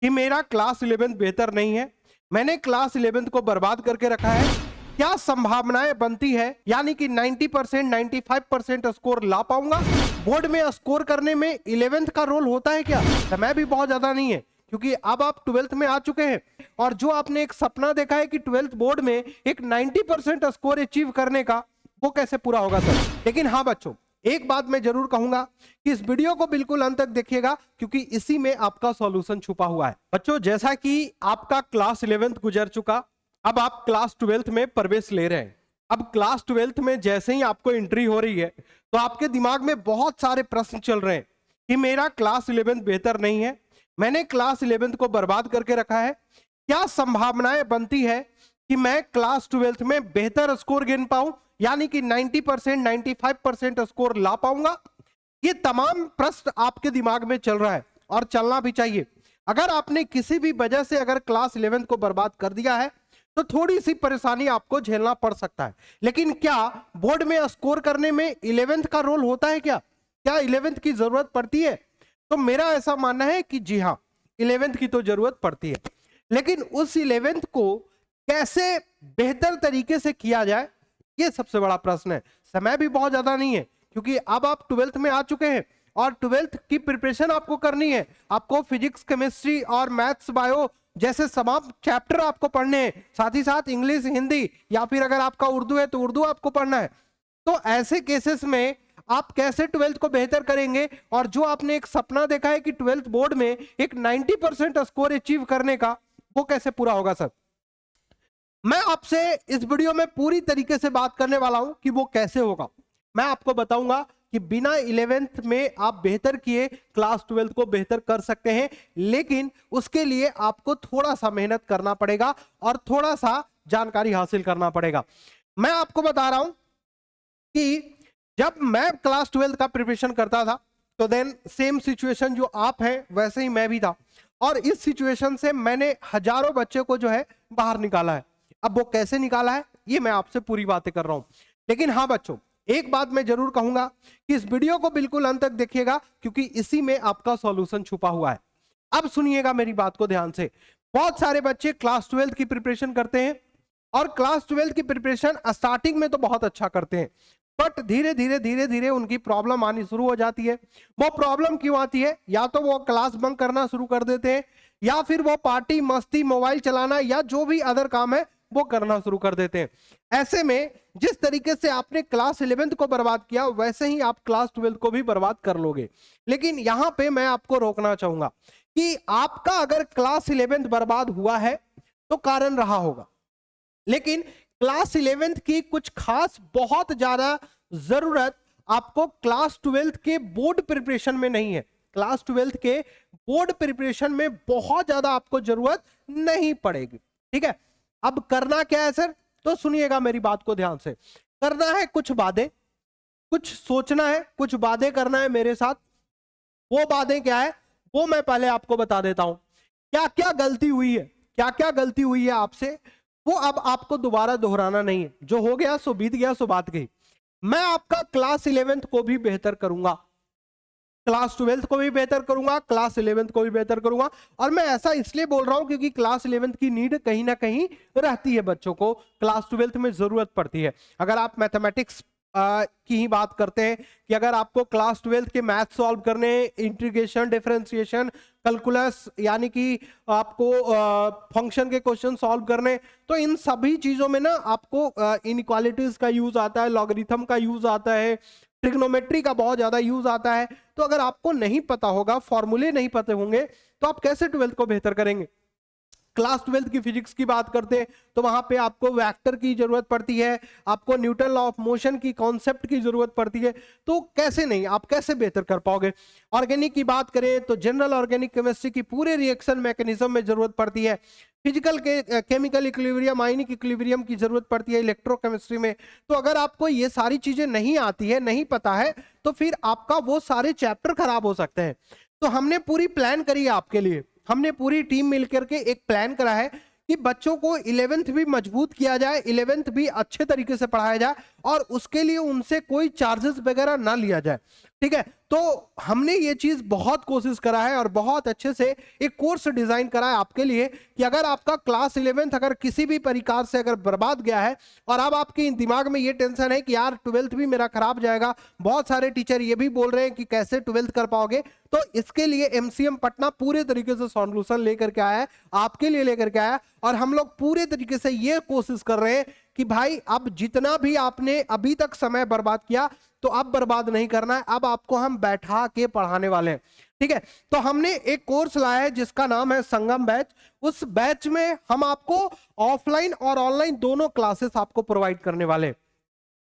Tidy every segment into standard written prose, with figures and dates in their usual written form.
कि मेरा क्लास 11 बेहतर नहीं है, मैंने क्लास 11 को बर्बाद करके रखा है, क्या संभावनाएं बनती है यानी कि 90% 95% स्कोर ला पाऊंगा? बोर्ड में स्कोर करने में 11th का रोल होता है क्या? समय भी बहुत ज्यादा नहीं है क्योंकि अब आप 12th में आ चुके हैं और जो आपने एक सपना देखा है कि 12th बोर्ड में एक 90% स्कोर अचीव करने का, वो कैसे पूरा होगा सर? लेकिन हाँ बच्चों, एक बात मैं जरूर कहूंगा कि इस वीडियो को बिल्कुल अंत तक देखिएगा क्योंकि इसी में आपका सॉल्यूशन छुपा हुआ है। बच्चों, जैसा कि आपका क्लास 11th गुजर चुका, अब आप क्लास 12th में प्रवेश ले रहे हैं। अब क्लास 12th में जैसे ही आपको एंट्री हो रही है तो आपके दिमाग में बहुत सारे प्रश्न चल रहे हैं कि मेरा क्लास 11th बेहतर नहीं है, मैंने क्लास 11th को बर्बाद करके रखा है, क्या संभावनाएं बनती है कि मैं क्लास 12th में बेहतर स्कोर गिन पाऊं यानी कि 90% 95% स्कोर ला पाऊंगा? ये तमाम प्रश्न आपके दिमाग में चल रहा है और चलना भी चाहिए। अगर आपने किसी भी वजह से अगर क्लास 11th को बर्बाद कर दिया है तो थोड़ी सी परेशानी आपको झेलना पड़ सकता है, लेकिन क्या बोर्ड में स्कोर करने में 11th का रोल होता है क्या? क्या 11th की जरूरत पड़ती है? तो मेरा ऐसा मानना है कि जी हाँ, 11th की तो जरूरत पड़ती है, लेकिन उस 11th को कैसे बेहतर तरीके से किया जाए, ये सबसे बड़ा प्रश्न है। समय भी बहुत ज्यादा नहीं है क्योंकि अब आप 12th में आ चुके हैं और 12th की प्रिपरेशन आपको करनी है। आपको फिजिक्स, केमिस्ट्री और मैथ्स, बायो जैसे तमाम चैप्टर आपको पढ़ने हैं, साथ ही साथ इंग्लिश, हिंदी या फिर अगर आपका उर्दू है तो उर्दू आपको पढ़ना है। तो ऐसे केसेस में आप कैसे 12th को बेहतर करेंगे? और जो आपने एक सपना देखा है कि 12th बोर्ड में एक 90% स्कोर अचीव करने का, वो कैसे पूरा होगा सर? मैं आपसे इस वीडियो में पूरी तरीके से बात करने वाला हूं कि वो कैसे होगा। मैं आपको बताऊंगा कि बिना 11th में आप बेहतर किए क्लास 12th को बेहतर कर सकते हैं, लेकिन उसके लिए आपको थोड़ा सा मेहनत करना पड़ेगा और थोड़ा सा जानकारी हासिल करना पड़ेगा। मैं आपको बता रहा हूं कि जब मैं क्लास 12th का प्रिपरेशन करता था तो देन सेम सिचुएशन जो आप हैं वैसे ही मैं भी था और इस सिचुएशन से मैंने हजारों बच्चे को जो है बाहर निकाला है। अब वो कैसे निकाला है ये मैं आपसे पूरी बातें कर रहा हूं, लेकिन हाँ बच्चों, एक बात मैं जरूर कहूंगा कि इस वीडियो को बिल्कुल अंत तक देखिएगा क्योंकि इसी में आपका सॉल्यूशन छुपा हुआ है। अब सुनिएगा मेरी बात को ध्यान से। बहुत सारे बच्चे क्लास 12th की प्रिपरेशन करते हैं और क्लास 12th की प्रिपरेशन स्टार्टिंग में तो बहुत अच्छा करते हैं, बट धीरे धीरे उनकी प्रॉब्लम आनी शुरू हो जाती है। वो प्रॉब्लम क्यों आती है? या तो वो क्लास बंक करना शुरू कर देते हैं या फिर वो पार्टी, मस्ती, मोबाइल चलाना या जो भी अदर काम है वो करना शुरू कर देते हैं। ऐसे में जिस तरीके से आपने क्लास 11th को बर्बाद किया वैसे ही आप क्लास 12th को भी बर्बाद कर लोगे। लेकिन यहां पे मैं आपको रोकना चाहूंगा कि आपका अगर क्लास 11th बर्बाद हुआ है तो कारण रहा होगा, लेकिन क्लास 11th की कुछ खास बहुत ज्यादा जरूरत आपको क्लास 12th के बोर्ड प्रिपरेशन में नहीं है। क्लास 12th के बोर्ड प्रिपरेशन में बहुत ज्यादा आपको जरूरत नहीं पड़ेगी, ठीक है? अब करना क्या है सर? तो सुनिएगा मेरी बात को ध्यान से। करना है कुछ बातें, कुछ सोचना है, कुछ बातें करना है मेरे साथ। वो बातें क्या है वो मैं पहले आपको बता देता हूं। क्या क्या गलती हुई है, क्या क्या गलती हुई है आपसे, वो अब आपको दोबारा दोहराना नहीं है। जो हो गया सो बीत गया, सो बात गई। मैं आपका क्लास 11th को भी बेहतर करूंगा, क्लास 12th को भी बेहतर करूंगा, क्लास 11th को भी बेहतर करूंगा। और मैं ऐसा इसलिए बोल रहा हूं क्योंकि क्लास 11th की नीड कहीं ना कहीं रहती है, बच्चों को क्लास 12th में जरूरत पड़ती है। अगर आप मैथमेटिक्स की ही बात करते हैं कि अगर आपको क्लास 12th के मैथ सॉल्व करने, इंटीग्रेशन, डिफरेंशिएशन, कैलकुलस यानी कि आपको फंक्शन के क्वेश्चन सॉल्व करने, तो इन सभी चीजों में ना आपको इनइक्वालिटीज का यूज आता है, लॉगरिथम का यूज आता है, ट्रिग्नोमेट्री का बहुत ज्यादा यूज आता है। तो अगर आपको नहीं पता होगा, फॉर्मूले नहीं पते होंगे, तो आप कैसे 12th को बेहतर करेंगे? क्लास 12th की फिजिक्स की बात करते हैं तो वहां पे आपको वेक्टर की जरूरत पड़ती है, आपको न्यूटन लॉ ऑफ मोशन की कॉन्सेप्ट की जरूरत पड़ती है। तो कैसे नहीं, आप कैसे बेहतर कर पाओगे? ऑर्गेनिक की बात करें तो जनरल ऑर्गेनिक केमिस्ट्री की पूरे रिएक्शन मैकेनिज्म में जरूरत पड़ती है। फिजिकल के केमिकल इक्विलिब्रियम, आयनिक इक्विलिब्रियम की जरूरत पड़ती है इलेक्ट्रोकेमिस्ट्री में। तो अगर आपको ये सारी चीजें नहीं आती है, नहीं पता है, तो फिर आपका वो सारे चैप्टर खराब हो सकते हैं। तो हमने पूरी प्लान करी है आपके लिए, हमने पूरी टीम मिलकर के एक प्लान करा है कि बच्चों को 11th भी मजबूत किया जाए, 11th भी अच्छे तरीके से पढ़ाया जाए और उसके लिए उनसे कोई चार्जेस वगैरह ना लिया जाए, ठीक है। तो हमने ये चीज बहुत कोशिश करा है और बहुत अच्छे से एक कोर्स डिजाइन करा है आपके लिए कि अगर आपका क्लास 11th अगर किसी भी प्रकार से अगर बर्बाद गया है और अब आपके दिमाग में ये टेंशन है कि यार 12th भी मेरा खराब जाएगा, बहुत सारे टीचर ये भी बोल रहे हैं कि कैसे 12th कर पाओगे, तो इसके लिए एमसीएम पटना पूरे तरीके से सॉल्यूशन लेकर के आया है, आपके लिए लेकर के आया। और हम लोग पूरे तरीके से ये कोशिश कर रहे हैं कि भाई अब जितना भी आपने अभी तक समय बर्बाद किया तो अब बर्बाद नहीं करना है, अब आपको हम बैठा के पढ़ाने वाले हैं। ठीक है, तो हमने एक कोर्स लाया है जिसका नाम है संगम बैच। उस बैच में हम आपको ऑफलाइन और ऑनलाइन दोनों क्लासेस आपको प्रोवाइड करने वाले हैं।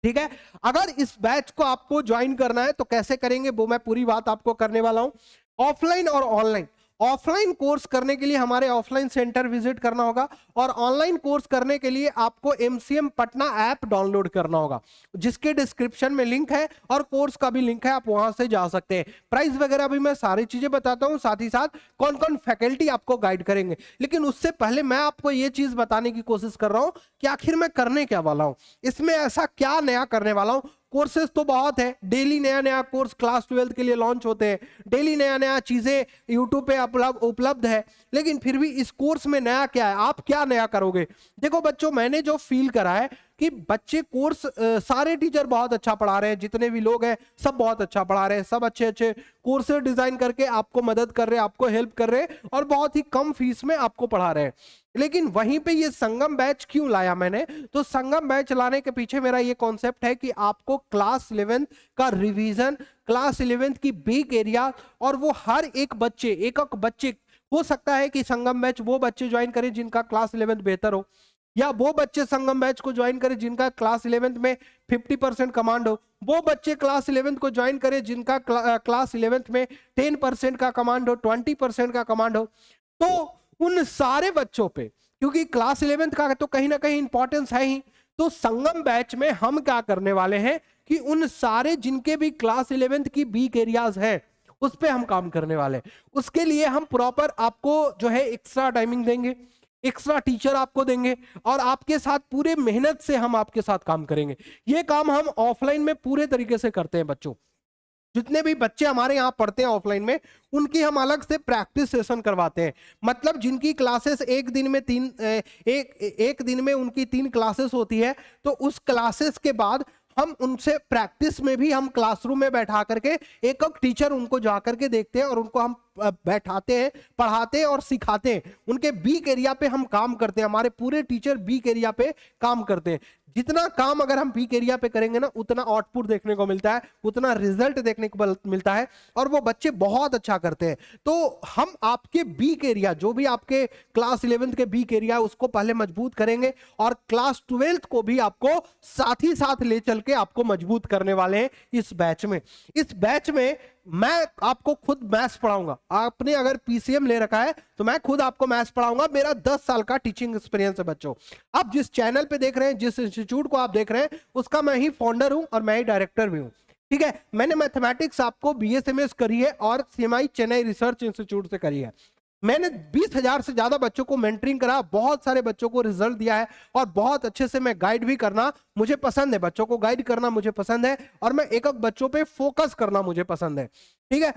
ठीक है, अगर इस बैच को आपको ज्वाइन करना है तो कैसे करेंगे वो मैं पूरी बात आपको करने वाला हूं। ऑफलाइन और ऑनलाइन, ऑफलाइन कोर्स करने के लिए हमारे ऑफलाइन सेंटर विजिट करना होगा और ऑनलाइन कोर्स करने के लिए आपको एमसीएम पटना ऐप डाउनलोड करना होगा, जिसके डिस्क्रिप्शन में लिंक है और कोर्स का भी लिंक है, आप वहां से जा सकते हैं। प्राइस वगैरह भी मैं सारी चीजें बताता हूं, साथ ही साथ कौन कौन फैकल्टी आपको गाइड करेंगे। लेकिन उससे पहले मैं आपको ये चीज बताने की कोशिश कर रहा हूं कि आखिर मैं करने क्या वाला हूं, इसमें ऐसा क्या नया करने वाला हूं। कोर्सेज तो बहुत है, डेली नया नया कोर्स क्लास 12th के लिए लॉन्च होते हैं, डेली नया नया चीजें यूट्यूब पे उपलब्ध है, लेकिन फिर भी इस कोर्स में नया क्या है, आप क्या नया करोगे। देखो बच्चों, मैंने जो फील करा है कि बच्चे कोर्स सारे टीचर बहुत अच्छा पढ़ा रहे हैं, जितने भी लोग हैं सब बहुत अच्छा पढ़ा रहे हैं, सब अच्छे अच्छे कोर्सेज डिजाइन करके आपको मदद कर रहे हैं, आपको हेल्प कर रहे हैं और बहुत ही कम फीस में आपको पढ़ा रहे हैं। लेकिन वहीं पे ये संगम बैच क्यों लाया मैंने, तो संगम बैच लाने के पीछे मेरा ये कॉन्सेप्ट है कि आपको क्लास 11th का रिवीजन, क्लास 11th की वीक एरिया, और वो हर एक बच्चे, एक एक बच्चे, हो सकता है कि संगम बैच वो बच्चे ज्वाइन करें जिनका क्लास 11th बेहतर हो, या वो बच्चे संगम बैच को ज्वाइन करें जिनका क्लास 11th में 50% कमांड हो, वो बच्चे क्लास 11th को ज्वाइन करें जिनका क्लास 11th में 10% का कमांड हो, 20% का कमांड हो। तो उन सारे बच्चों पे, क्योंकि क्लास 11th का तो कहीं ना कहीं इंपॉर्टेंस है ही, तो संगम बैच में हम क्या करने वाले हैं कि उन सारे जिनके भी क्लास 11th की वीक एरियाज है उस पे हम काम करने वाले हैं। उसके लिए हम प्रॉपर आपको जो है एक्स्ट्रा टाइमिंग देंगे, एक्स्ट्रा टीचर आपको देंगे और आपके साथ पूरे मेहनत से हम आपके साथ काम करेंगे। ये काम हम ऑफलाइन में पूरे तरीके से करते हैं बच्चों। जितने भी बच्चे हमारे यहाँ पढ़ते हैं ऑफलाइन में, उनकी हम अलग से प्रैक्टिस सेशन करवाते हैं। मतलब जिनकी क्लासेस एक दिन में उनकी 3 क्लासेस होती है, तो उस क्लासेस के बाद हम उनसे प्रैक्टिस में भी हम क्लासरूम में बैठा करके एक एक टीचर उनको जा करके देखते हैं और उनको हम बैठाते हैं, पढ़ाते हैं और सिखाते हैं। उनके वीक एरिया पे हम काम करते हैं, हमारे पूरे टीचर वीक एरिया पे काम करते हैं। जितना काम अगर हम वीक एरिया पे करेंगे ना, उतना आउटपुट देखने को मिलता है, उतना रिजल्ट देखने को मिलता है और वो बच्चे बहुत अच्छा करते हैं। तो हम आपके वीक एरिया, जो भी आपके क्लास 11th के वीक एरिया है, उसको पहले मजबूत करेंगे और क्लास 12th को भी आपको साथ ही साथ ले चल के आपको मजबूत करने वाले हैं इस बैच में। इस बैच में मैं आपको खुद मैथ्स पढ़ाऊंगा। आपने अगर पीसीएम ले रखा है तो मैं खुद आपको मैथ्स पढ़ाऊंगा। मेरा 10 साल का टीचिंग एक्सपीरियंस है बच्चों। आप जिस चैनल पे देख रहे हैं, जिस इंस्टीट्यूट को आप देख रहे हैं, उसका मैं ही फाउंडर हूं और मैं ही डायरेक्टर भी हूं। ठीक है, मैंने मैथमेटिक्स आपको बीएसएमएस करी है और सीएमआई चेन्नई रिसर्च इंस्टीट्यूट से करी है। मैंने 20,000 से ज्यादा बच्चों को मेंटरिंग करा, बहुत सारे बच्चों को रिजल्ट दिया है और बहुत अच्छे से मैं गाइड भी करना मुझे पसंद है, बच्चों को गाइड करना मुझे पसंद है और मैं एक एक बच्चों पे फोकस करना मुझे पसंद है। ठीक है,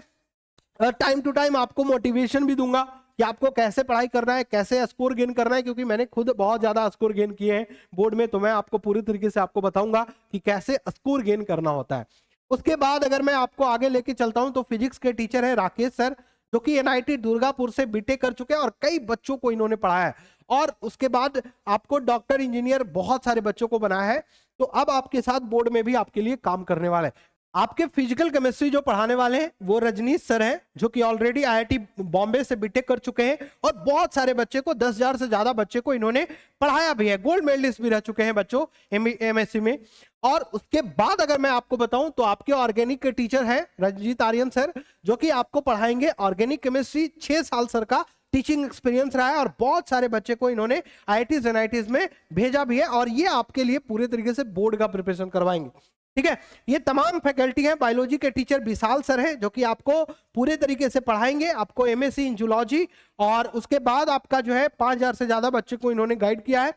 टाइम टू टाइम आपको मोटिवेशन भी दूंगा कि आपको कैसे पढ़ाई करना है, कैसे स्कोर गेन करना है, क्योंकि मैंने खुद बहुत ज्यादा स्कोर गेन किए हैं बोर्ड में, तो मैं आपको पूरी तरीके से आपको बताऊंगा कि कैसे स्कोर गेन करना होता है। उसके बाद अगर मैं आपको आगे लेके चलता हूं तो फिजिक्स के टीचर है राकेश सर, जो कि एनआईटी दुर्गापुर से बीटेक कर चुके हैं और कई बच्चों को इन्होंने पढ़ाया है और उसके बाद आपको डॉक्टर, इंजीनियर, बहुत सारे बच्चों को बनाया है। तो अब आपके साथ बोर्ड में भी आपके लिए काम करने वाला है। आपके फिजिकल केमिस्ट्री जो पढ़ाने वाले हैं वो रजनीश सर हैं, जो कि ऑलरेडी आईआईटी बॉम्बे से बीटेक कर चुके हैं और बहुत सारे बच्चे को, 10,000 से ज्यादा बच्चे को इन्होंने पढ़ाया भी है। गोल्ड मेडलिस्ट भी रह चुके हैं बच्चों एमएससी में। और उसके बाद अगर मैं आपको बताऊं तो आपके ऑर्गेनिक के टीचर हैं रंजीत आर्यन सर, जो कि आपको पढ़ाएंगे ऑर्गेनिक केमिस्ट्री। 6 साल सर का टीचिंग एक्सपीरियंस रहा है और बहुत सारे बच्चे को इन्होंने आईआईटीज एनआईटीज में भेजा भी है और ये आपके लिए पूरे तरीके से बोर्ड का प्रिपरेशन करवाएंगे। ठीक है, ये तमाम फैकल्टी हैं। बायोलॉजी के टीचर विशाल सर हैं, जो कि आपको पूरे तरीके से पढ़ाएंगे, आपको एमएससी इन जूलॉजी, और उसके बाद आपका जो है 5,000 से ज्यादा बच्चे को इन्होंने गाइड किया है,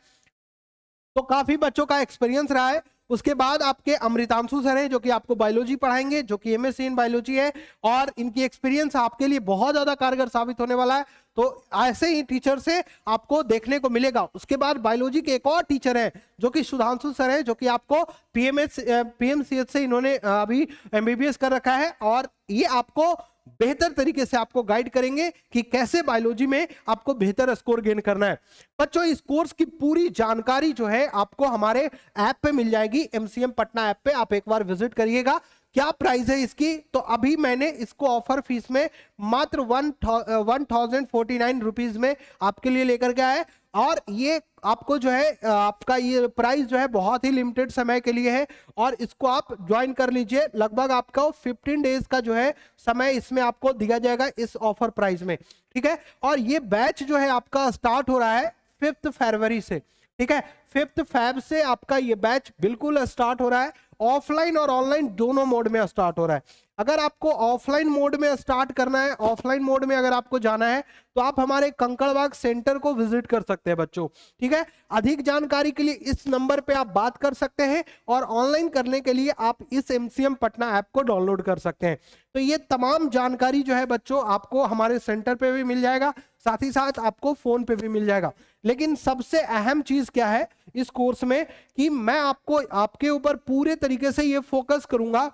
तो काफी बच्चों का एक्सपीरियंस रहा है। उसके बाद आपके अमृतांशु सर हैं जो कि आपको बायोलॉजी पढ़ाएंगे, जो कि एमएससी इन बायोलॉजी है, और इनकी एक्सपीरियंस आपके लिए बहुत ज्यादा कारगर साबित होने वाला है। तो ऐसे ही टीचर से आपको देखने को मिलेगा। उसके बाद बायोलॉजी के एक और टीचर हैं जो कि सुधांशु सर है, जो कि आपको पीएमसीएच से इन्होंने अभी एमबीबीएस कर रखा है, और ये आपको बेहतर तरीके से आपको गाइड करेंगे कि कैसे बायोलॉजी में आपको बेहतर स्कोर गेन करना है। बच्चों इस कोर्स की पूरी जानकारी जो है आपको हमारे ऐप पे मिल जाएगी, एमसीएम पटना ऐप पे आप एक बार विजिट करिएगा। क्या प्राइस है इसकी, तो अभी मैंने इसको ऑफर फीस में मात्र 1049 रुपीज में आपके लिए लेकर के आया है, और ये आपको जो है आपका ये प्राइस जो है बहुत ही लिमिटेड समय के लिए है, और इसको आप ज्वाइन कर लीजिए। लगभग आपका 15 डेज का जो है समय इसमें आपको दिया जाएगा इस ऑफर प्राइस में, ठीक है। और ये बैच जो है आपका स्टार्ट हो रहा है 5 फरवरी से, ठीक है। 5 फैब से आपका ये बैच बिल्कुल स्टार्ट हो रहा है। ऑफलाइन और ऑनलाइन दोनों मोड में स्टार्ट हो रहा है। अगर आपको ऑफलाइन मोड में स्टार्ट करना है, ऑफलाइन मोड में अगर आपको जाना है, तो आप हमारे कंकड़बाग सेंटर को विजिट कर सकते हैं बच्चों, ठीक है। अधिक जानकारी के लिए इस नंबर पे आप बात कर सकते हैं, और ऑनलाइन करने के लिए आप इस एमसीएम पटना ऐप को डाउनलोड कर सकते हैं। तो ये तमाम जानकारी जो है बच्चों आपको हमारे सेंटर पे भी मिल जाएगा, साथ ही साथ आपको फोन पे भी मिल जाएगा। लेकिन सबसे अहम चीज क्या है इस कोर्स में, कि मैं आपको आपके ऊपर पूरे तरीके से ये फोकस करूंगा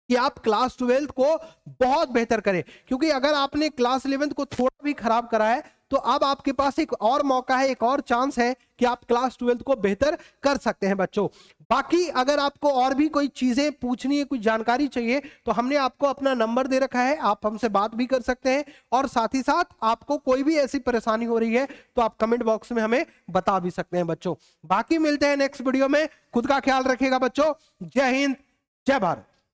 कि आप क्लास 12th को बहुत बेहतर करें, क्योंकि अगर आपने क्लास 11th को थोड़ा भी खराब करा है, तो अब आपके पास एक और मौका है, एक और चांस है कि आप क्लास 12th को बेहतर कर सकते हैं बच्चों। बाकी अगर आपको और भी कोई चीजें पूछनी है, कुछ जानकारी चाहिए, तो हमने आपको अपना नंबर दे रखा है, आप हमसे बात भी कर सकते हैं, और साथ ही साथ आपको कोई भी ऐसी परेशानी हो रही है तो आप कमेंट बॉक्स में हमें बता भी सकते हैं बच्चों। बाकी मिलते हैं नेक्स्ट वीडियो में। खुद का ख्याल रखिएगा बच्चों। जय हिंद, जय भारत।